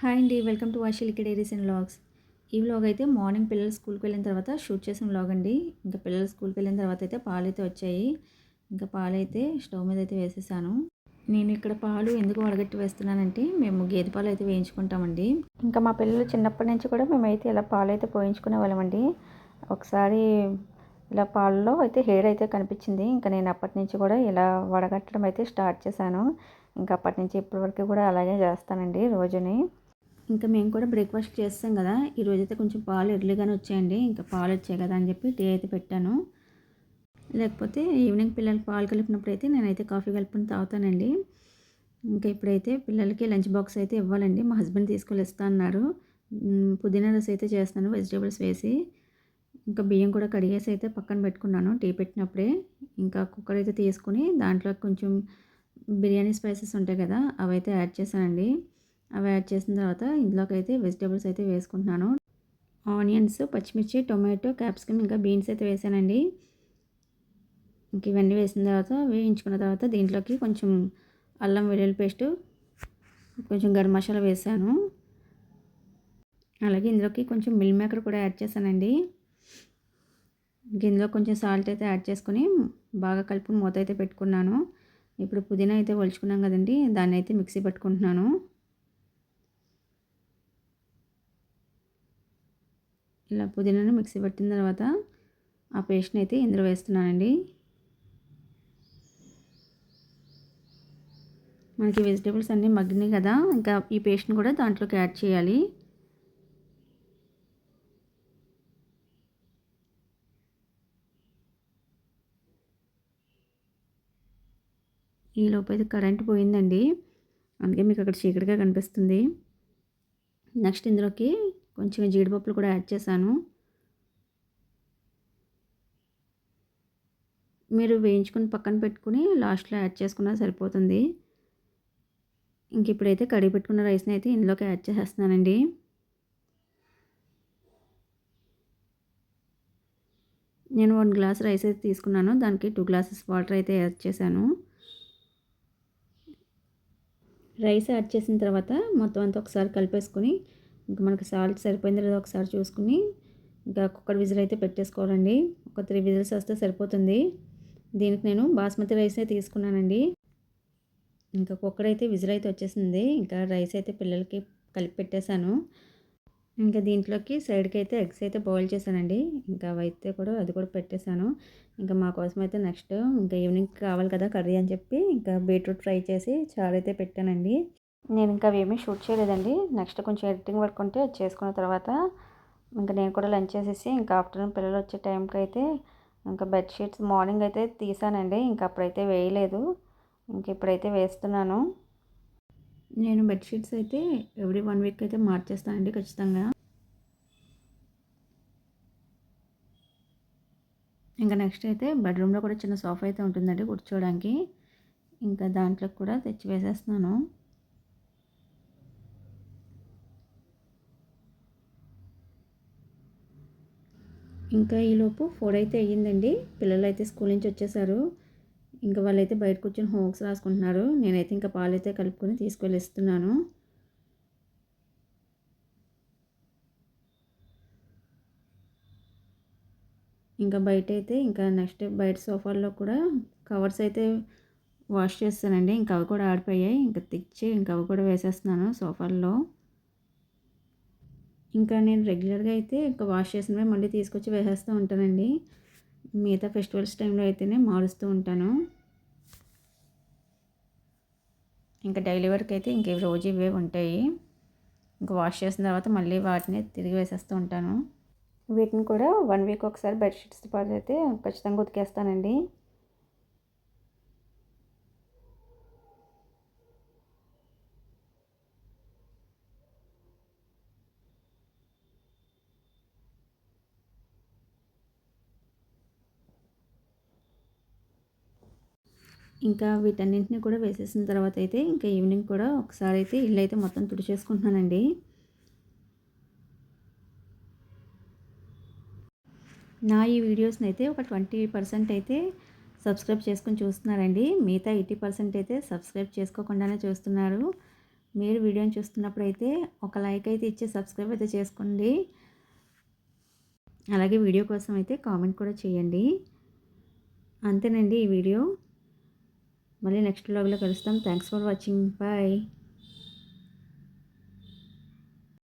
Hi అండి. Welcome to వాషిలికి diaries and vlogs. ఈ వ్లాగ్ అయితే మార్నింగ్ పిల్లలు స్కూల్కి వెళ్ళిన తర్వాత షూట్ చేసిన వ్లాగ్ అండి. ఇంకా పిల్లలు స్కూల్కి వెళ్ళిన తర్వాత అయితే పాలైతే వచ్చాయి. ఇంకా పాలైతే స్టవ్ మీద అయితే వేసేసాను. నేను ఇక్కడ పాలు ఎందుకు వడగట్టి వేస్తున్నానంటే మేము గేదె పాలు అయితే వేయించుకుంటామండి. ఇంకా మా పిల్లలు చిన్నప్పటి నుంచి కూడా మేమైతే ఇలా పాలు అయితే పోయించుకునే వాళ్ళమండి. ఒకసారి ఇలా పాలలో అయితే హెయిర్ అయితే కనిపించింది. ఇంకా నేను అప్పటి నుంచి కూడా ఇలా వడగట్టడం అయితే స్టార్ట్ చేశాను. ఇంకా అప్పటి నుంచి ఇప్పటి వరకు కూడా అలాగే చేస్తానండి రోజుని. ఇంకా మేము కూడా బ్రేక్ఫాస్ట్ చేస్తాం కదా, ఈరోజైతే కొంచెం పాలు ఎర్లీగానే వచ్చాయండి. ఇంకా పాలు వచ్చాయి కదా అని చెప్పి టీ అయితే పెట్టాను. లేకపోతే ఈవినింగ్ పిల్లలకి పాలు కలిపినప్పుడు అయితే నేనైతే కాఫీ కలుపుకొని తాగుతానండి. ఇంకా ఇప్పుడైతే పిల్లలకి లంచ్ బాక్స్ అయితే ఇవ్వాలండి. మా హస్బెండ్ తీసుకెళ్ళి ఇస్తా అన్నారు. పుదీనా రైస్ అయితే చేస్తాను వెజిటేబుల్స్ వేసి. ఇంకా బియ్యం కూడా కడిగేసి అయితే పక్కన పెట్టుకున్నాను టీ పెట్టినప్పుడే. ఇంకా కుక్కర్ అయితే తీసుకుని దాంట్లో కొంచెం బిర్యానీ స్పైసెస్ ఉంటాయి కదా, అవైతే యాడ్ చేశానండి. అవి యాడ్ చేసిన తర్వాత ఇందులోకి అయితే వెజిటేబుల్స్ అయితే వేసుకుంటున్నాను. ఆనియన్స్, పచ్చిమిర్చి, టొమాటో, క్యాప్సికమ్, ఇంకా బీన్స్ అయితే వేసానండి. ఇంక ఇవన్నీ వేసిన తర్వాత వేయించుకున్న తర్వాత దీంట్లోకి కొంచెం అల్లం వెల్లుల్లి పేస్టు, కొంచెం గరం మసాలా వేసాను. అలాగే ఇందులోకి కొంచెం మిల్ మేకర్ కూడా యాడ్ చేశానండి. ఇందులో కొంచెం సాల్ట్ అయితే యాడ్ చేసుకొని బాగా కలుపుకొని మూత అయితే పెట్టుకున్నాను. ఇప్పుడు పుదీనా అయితే ఒలుచుకున్నాం కదండి, దాన్ని అయితే మిక్సీ పట్టుకుంటున్నాను. ఇలా పుదీనాను మిక్సీ పట్టిన తర్వాత ఆ పేస్ట్ని అయితే ఇందులో వేస్తున్నానండి. మనకి వెజిటేబుల్స్ అన్నీ మగ్గినాయి కదా, ఇంకా ఈ పేస్ట్ని కూడా దాంట్లోకి యాడ్ చేయాలి. ఈ లోపు అయితే కరెంట్ పోయిందండి, అందుకే మీకు అక్కడ చీకటిగా కనిపిస్తుంది. నెక్స్ట్ ఇందులోకి కొంచెం జీడిపప్పులు కూడా యాడ్ చేశాను. మీరు వేయించుకొని పక్కన పెట్టుకుని లాస్ట్లో యాడ్ చేసుకున్నా సరిపోతుంది. ఇంక ఇప్పుడైతే కడిగి పెట్టుకున్న రైస్ని అయితే ఇందులోకి యాడ్ చేసేస్తున్నానండి. నేను 1 గ్లాస్ రైస్ అయితే తీసుకున్నాను, దానికి 2 గ్లాసెస్ వాటర్ అయితే యాడ్ చేశాను. రైస్ యాడ్ చేసిన తర్వాత మొత్తం అంతా ఒకసారి కలిపేసుకొని ఇంకా మనకి సాల్ట్ సరిపోయిందో లేదో ఒకసారి చూసుకుని ఇంకా కుక్కర్ విజిల్ అయితే పెట్టేసుకోవాలండి. ఒక 3 విజిల్స్ వస్తే సరిపోతుంది. దీనికి నేను బాస్మతి రైసే తీసుకున్నానండి. ఇంకా కుక్కర్ అయితే విజిల్ అయితే వచ్చేసింది. ఇంకా రైస్ అయితే పిల్లలకి కలిపి పెట్టేశాను. ఇంకా దీంట్లోకి సైడ్కి అయితే ఎగ్స్ అయితే బాయిల్ చేశానండి. ఇంకా అవైతే కూడా అది కూడా పెట్టేశాను. ఇంకా మా కోసం అయితే నెక్స్ట్ ఇంకా ఈవినింగ్ కావాలి కదా కర్రీ అని చెప్పి ఇంకా బీట్రూట్ ఫ్రై చేసి చారు అయితే పెట్టానండి. నేను ఇంకా అవేమీ షూట్ చేయలేదండి. నెక్స్ట్ కొంచెం ఎడిటింగ్ వర్క్ ఉంటే అది చేసుకున్న తర్వాత ఇంకా నేను కూడా లంచ్ చేసేసి ఇంకా ఆఫ్టర్నూన్ పిల్లలు వచ్చే టైంకి అయితే ఇంకా బెడ్షీట్స్ మార్నింగ్ అయితే తీసానండి. ఇంకా అప్పుడైతే వేయలేదు. ఇంక ఇప్పుడైతే వేస్తున్నాను. నేను బెడ్షీట్స్ అయితే ఎవ్రీ 1 వీక్ అయితే మార్చేస్తానండి ఖచ్చితంగా. ఇంకా నెక్స్ట్ అయితే బెడ్రూమ్లో కూడా చిన్న సోఫా అయితే ఉంటుందండి కూర్చోవడానికి. ఇంకా దాంట్లో కూడా తెచ్చి వేసేస్తున్నాను. ఇంకా ఈలోపు 4 అయితే అయ్యిందండి. పిల్లలు అయితే స్కూల్ నుంచి వచ్చేసారు. ఇంకా వాళ్ళైతే బయట కూర్చొని హోంవర్క్స్ రాసుకుంటున్నారు. నేనైతే ఇంకా పాలైతే కలుపుకొని తీసుకెళ్ళి ఇస్తున్నాను. ఇంకా బయటైతే ఇంకా నెక్స్ట్ బయట సోఫాల్లో కూడా కవర్స్ అయితే వాష్ చేస్తానండి. ఇంకా అవి కూడా ఆడిపోయాయి. ఇంకా తెచ్చి ఇంకా అవి కూడా వేసేస్తున్నాను సోఫాల్లో. ఇంకా నేను రెగ్యులర్గా అయితే ఇంకా వాష్ చేసినవి మళ్ళీ తీసుకొచ్చి వేసేస్తూ ఉంటానండి. మిగతా ఫెస్టివల్స్ టైంలో అయితేనే మారుస్తూ ఉంటాను. ఇంకా డైలీ వర్క్ అయితే ఇంక రోజు ఇవే ఉంటాయి. ఇంకా వాష్ చేసిన తర్వాత మళ్ళీ వాటిని తిరిగి వేసేస్తూ ఉంటాను. వీటిని కూడా 1 వీక్ ఒకసారి బెడ్షీట్స్తో పాటు అయితే ఖచ్చితంగా ఉతికేస్తానండి. ఇంకా వీటన్నింటిని కూడా వేసేసిన తర్వాత అయితే ఇంకా ఈవినింగ్ కూడా ఒకసారి అయితే ఇల్లు అయితే మొత్తం తుడిచేసుకుంటున్నానండి. నా ఈ వీడియోస్ని అయితే ఒక 20% అయితే సబ్స్క్రైబ్ చేసుకొని చూస్తున్నారండి. మిగతా 80% అయితే సబ్స్క్రైబ్ చేసుకోకుండానే చూస్తున్నారు. మీరు వీడియోని చూస్తున్నప్పుడైతే ఒక లైక్ అయితే ఇచ్చి సబ్స్క్రైబ్ అయితే చేసుకోండి. అలాగే వీడియో కోసం అయితే కామెంట్ కూడా చేయండి. అంతేనండి ఈ వీడియో. మళ్ళీ నెక్స్ట్ వ్లాగ్లో కలుస్తాం. Thanks for watching. బాయ్.